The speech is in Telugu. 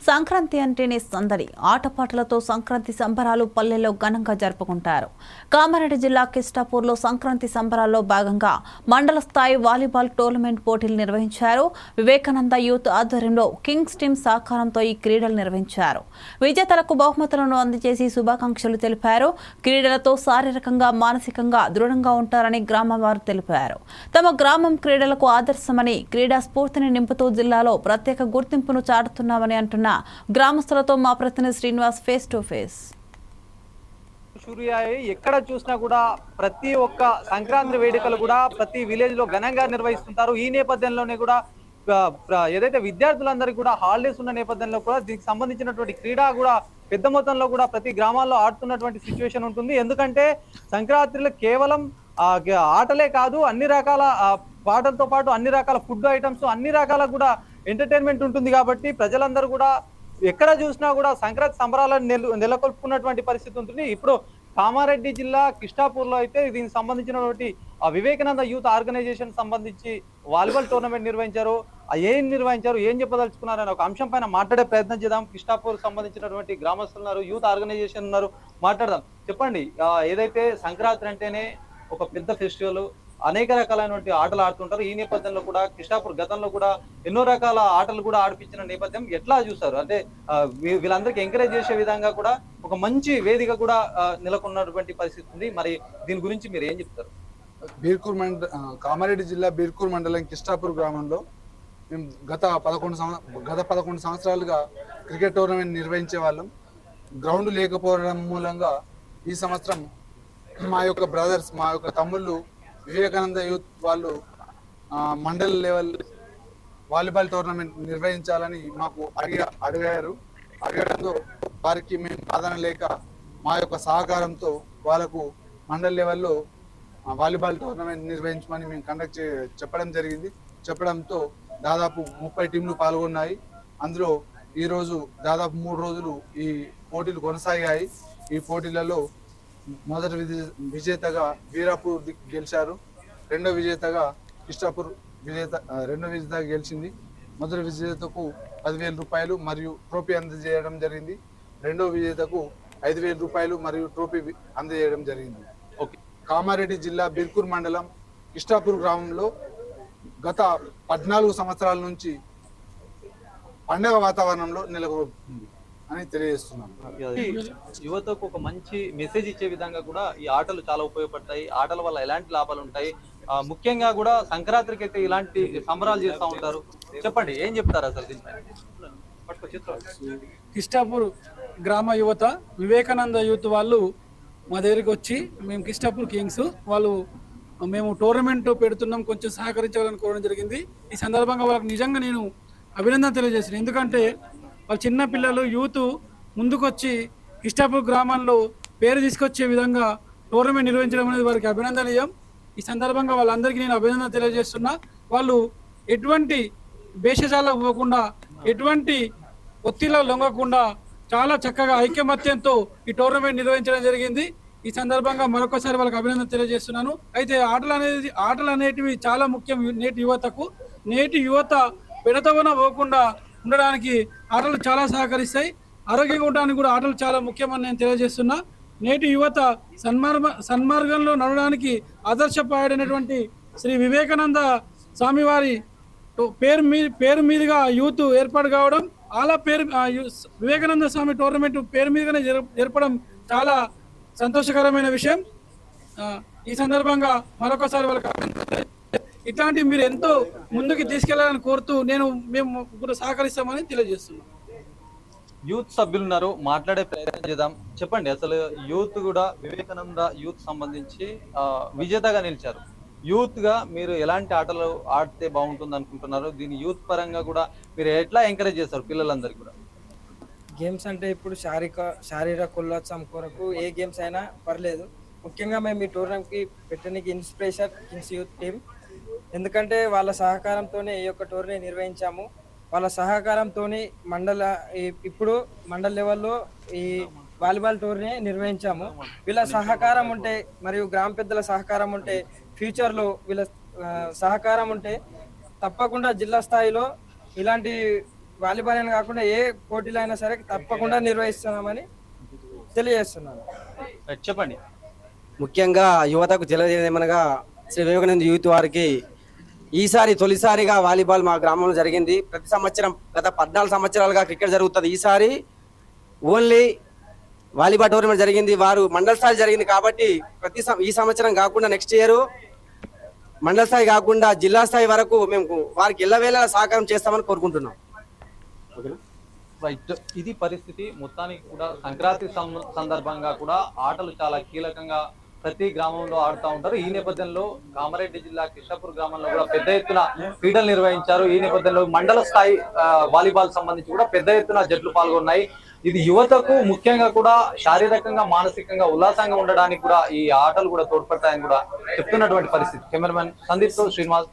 సంక్రాంతి అంటేనే సందడి. ఆటపాటలతో సంక్రాంతి సంబరాలు పల్లెల్లో ఘనంగా జరుపుకుంటారు. కామారెడ్డి జిల్లా కిస్టాపూర్లో సంక్రాంతి సంబరాల్లో భాగంగా మండల స్థాయి వాలీబాల్ టోర్నమెంట్ పోటీలు నిర్వహించారు. వివేకానంద యూత్ ఆధ్వర్యంలో కింగ్స్ టీం సహకారంతో ఈ క్రీడలు నిర్వహించారు. విజేతలకు బహుమతులను అందజేసి శుభాకాంక్షలు తెలిపారు. క్రీడలతో శారీరకంగా, మానసికంగా దృఢంగా ఉంటారని గ్రామం వారు తెలిపారు. తమ గ్రామం క్రీడలకు ఆదర్శమని, క్రీడా స్ఫూర్తిని నింపుతూ జిల్లాలో ప్రత్యేక గుర్తింపును చాటుతున్నామని అంటున్నారు. గ్రామస్తులతో మా ప్రతినిధి శ్రీనివాస్ ఫేస్ టు ఫేస్. ఎక్కడ చూసినా కూడా ప్రతి ఒక్క సంక్రాంతి వేడుకలు కూడా ప్రతి విలేజ్ లో ఘనంగా నిర్వహిస్తుంటారు. ఈ నేపథ్యంలోనే కూడా ఏదైతే విద్యార్థులందరికీ కూడా హాలిడేస్ ఉన్న నేపథ్యంలో కూడా దీనికి సంబంధించినటువంటి క్రీడా కూడా పెద్ద మొత్తంలో కూడా ప్రతి గ్రామాల్లో ఆడుతున్నటువంటి సిచ్యువేషన్ ఉంటుంది. ఎందుకంటే సంక్రాంతిలో కేవలం ఆటలే కాదు, అన్ని రకాల పాటలతో పాటు అన్ని రకాల ఫుడ్ ఐటమ్స్, అన్ని రకాల కూడా ఎంటర్టైన్మెంట్ ఉంటుంది. కాబట్టి ప్రజలందరూ కూడా ఎక్కడ చూసినా కూడా సంక్రాంతి సంబరాలను నెలకొల్పుకున్నటువంటి పరిస్థితి ఉంటుంది. ఇప్పుడు కామారెడ్డి జిల్లా కిస్టాపూర్ లో అయితే దీనికి సంబంధించినటువంటి వివేకానంద యూత్ ఆర్గనైజేషన్ సంబంధించి వాలీబాల్ టోర్నమెంట్ నిర్వహించారు. ఏం చెప్పదలుచుకున్నారు అనే ఒక అంశం పైన మాట్లాడే ప్రయత్నం చేద్దాం. కిస్టాపూర్ సంబంధించినటువంటి గ్రామస్తులు ఉన్నారు, యూత్ ఆర్గనైజేషన్ ఉన్నారు, మాట్లాడదాం. చెప్పండి, ఏదైతే సంక్రాంతి అంటేనే ఒక పెద్ద ఫెస్టివల్, అనేక రకాలైనటువంటి ఆటలు ఆడుతుంటారు. ఈ నేపథ్యంలో కూడా కిస్టాపూర్ గతంలో కూడా ఎన్నో రకాల ఆటలు కూడా ఆడిపించిన నేపథ్యం ఎట్లా చూస్తారు? అంటే వీళ్ళందరికీ ఎంకరేజ్ చేసే విధంగా కూడా ఒక మంచి వేదిక కూడా నెలకొన్నటువంటి పరిస్థితి ఉంది. మరి దీని గురించి మీరు ఏం చెప్తారు? కామారెడ్డి జిల్లా బీర్కూర్ మండలం కిస్టాపూర్ గ్రామంలో మేము గత 11 సంవత్సరాలుగా క్రికెట్ టోర్నమెంట్ నిర్వహించే వాళ్ళం. గ్రౌండ్ లేకపోవడం మూలంగా ఈ సంవత్సరం మా యొక్క బ్రదర్స్, మా యొక్క తమ్ముళ్ళు వివేకానంద యూత్ వాళ్ళు మండల్ లెవెల్ వాలీబాల్ టోర్నమెంట్ నిర్వహించాలని మాకు అడగడంతో వారికి మేము సాధన లేక మా యొక్క సహకారంతో వాళ్ళకు మండల్ లెవెల్లో వాలీబాల్ టోర్నమెంట్ నిర్వహించమని మేము చెప్పడం జరిగింది. చెప్పడంతో దాదాపు 30 టీంలు పాల్గొన్నాయి. అందులో ఈరోజు దాదాపు 3 రోజులు ఈ పోటీలు కొనసాగాయి. ఈ పోటీలలో మొదటి విజేతగా వీరాపూర్ గెలిచారు. రెండో విజేతగా కిస్టాపూర్ గెలిచింది. మొదటి విజేతకు 10,000 రూపాయలు మరియు ట్రోఫీ అందజేయడం జరిగింది. రెండో విజేతకు 5,000 రూపాయలు మరియు ట్రోఫీ అందజేయడం జరిగింది. కామారెడ్డి జిల్లా బీర్కూర్ మండలం కిస్టాపూర్ గ్రామంలో గత 14 సంవత్సరాల నుంచి పండగ వాతావరణంలో నెలకొంది అని తెలియజేస్తున్నాను. యువతకు ఒక మంచి మెసేజ్ ఇచ్చే విధంగా కూడా ఈ ఆటలు చాలా ఉపయోగపడతాయి. ఆటల వల్ల ఎలాంటి లాభాలు ఉంటాయి, ముఖ్యంగా కూడా సంక్రాంతికి అయితే ఇలాంటి సంబరాలు చేస్తూ ఉంటారు. చెప్పండి, ఏం చెప్తారు అసలు దీనిపై? కిస్టాపూర్ గ్రామ యువత వివేకానంద యూత్ వాళ్ళు మా దగ్గరికి వచ్చి, మేము కిస్టాపూర్ కింగ్స్ వాళ్ళు మేము టోర్నమెంట్ పెడుతున్నాం, కొంచెం సహకరించాలని కోరడం జరిగింది. ఈ సందర్భంగా వాళ్ళకి నిజంగా నేను అభినందన తెలియజేస్తున్నాను. ఎందుకంటే వాళ్ళ చిన్న పిల్లలు యూత్ ముందుకొచ్చి కిస్టాపూర్ గ్రామంలో పేరు తీసుకొచ్చే విధంగా టోర్నమెంట్ నిర్వహించడం అనేది వారికి అభినందనీయం. ఈ సందర్భంగా వాళ్ళందరికీ నేను అభినందన తెలియజేస్తున్నా. వాళ్ళు ఎటువంటి భేషజాలకు పోకుండా, ఎటువంటి ఒత్తిళ్లకు లొంగకుండా చాలా చక్కగా ఐకమత్యంతో ఈ టోర్నమెంట్ నిర్వహించడం జరిగింది. ఈ సందర్భంగా మరొకసారి వాళ్ళకి అభినందన తెలియజేస్తున్నాను. అయితే ఆటలు అనేటివి చాలా ముఖ్యం నేటి యువతకు. నేటి యువత పెడతవన పోకుండా ఉండడానికి ఆటలు చాలా సహకరిస్తాయి. ఆరోగ్యంగా ఉండడానికి కూడా ఆటలు చాలా ముఖ్యమని నేను తెలియజేస్తున్నా. నేటి యువత సన్మార్గంలో నడవడానికి ఆదర్శపాయుడైనటువంటి శ్రీ వివేకానంద స్వామి వారి పేరు మీదుగా యూత్ ఏర్పాటు కావడం, అలా వివేకానంద స్వామి టోర్నమెంట్ పేరు మీదుగానే జరపడం చాలా సంతోషకరమైన విషయం. ఈ సందర్భంగా మరొకసారి వాళ్ళకి ఇట్లాంటివి మీరు ఎంతో ముందుకు తీసుకెళ్లాలని కోరుతూ మేము కూడా సహకరిస్తామని తెలియజేస్తున్నాం. యూత్ సభ్యులు ఉన్నారు, మాట్లాడే ప్రయత్నం చేద్దాం. చెప్పండి, అసలు యూత్ కూడా వివేకానంద యూత్ సంబంధించి విజేతగా నిలిచారు. యూత్ గా మీరు ఎలాంటి ఆటలు ఆడితే బాగుంటుంది అనుకుంటున్నారు? దీని యూత్ పరంగా కూడా మీరు ఎట్లా ఎంకరేజ్ చేస్తారు పిల్లలందరికీ కూడా? గేమ్స్ అంటే ఇప్పుడు శారీరక ఉల్లాసం కొరకు ఏ గేమ్స్ అయినా పర్లేదు. ముఖ్యంగా మేము ఈ టోర్నమెంట్కి పెట్టడానికి ఇన్స్పిరేషన్ కింగ్స్ యూత్ టీం. ఎందుకంటే వాళ్ళ సహకారంతోనే ఈ యొక్క టోర్నీ నిర్వహించాము. వాళ్ళ సహకారంతో ఇప్పుడు మండల్ లెవెల్లో ఈ వాలీబాల్ టోర్నీ నిర్వహించాము. వీళ్ళ సహకారం ఉంటే మరియు గ్రామ పెద్దల సహకారం ఉంటే, ఫ్యూచర్లో వీళ్ళ సహకారం ఉంటే తప్పకుండా జిల్లా స్థాయిలో ఇలాంటి వాలీబాల్ అని కాకుండా ఏ పోటీలు అయినా సరే తప్పకుండా నిర్వహిస్తున్నామని తెలియజేస్తున్నాను. చెప్పండి. ముఖ్యంగా యువతకు తెలియజేయమనగా శ్రీ వివేకానంద యూత్ వారికి ఈసారి తొలిసారిగా వాలీబాల్ మా గ్రామంలో జరిగింది. ప్రతి సంవత్సరం గత 14 సంవత్సరాలుగా క్రికెట్ జరుగుతుంది. ఈసారి ఓన్లీ వాలీబాల్ టోర్నమెంట్ జరిగింది. వారు మండల స్థాయి జరిగింది కాబట్టి ఈ సంవత్సరం కాకుండా నెక్స్ట్ ఇయర్ మండల స్థాయి కాకుండా జిల్లా స్థాయి వరకు మేము వారికి ఎల్లవేళ సహకారం చేస్తామని కోరుకుంటున్నాం. రైట్, ఇది పరిస్థితి. మొత్తానికి కూడా సంక్రాంతి సందర్భంగా కూడా ఆటలు చాలా కీలకంగా ప్రతి గ్రామంలో ఆడుతూ ఉంటారు. ఈ నేపథ్యంలో కామారెడ్డి జిల్లా కిష్టాపూర్ గ్రామంలో కూడా పెద్ద ఎత్తున క్రీడలు నిర్వహించారు. ఈ నేపథ్యంలో మండల స్థాయి వాలీబాల్ సంబంధించి కూడా పెద్ద ఎత్తున జట్లు పాల్గొన్నాయి. ఇది యువతకు ముఖ్యంగా కూడా శారీరకంగా మానసికంగా ఉల్లాసంగా ఉండడానికి కూడా ఈ ఆటలు కూడా తోడ్పడతాయని కూడా చెప్తున్నటువంటి పరిస్థితి. కెమెరామెన్ సందీప్ తో శ్రీనివాస్.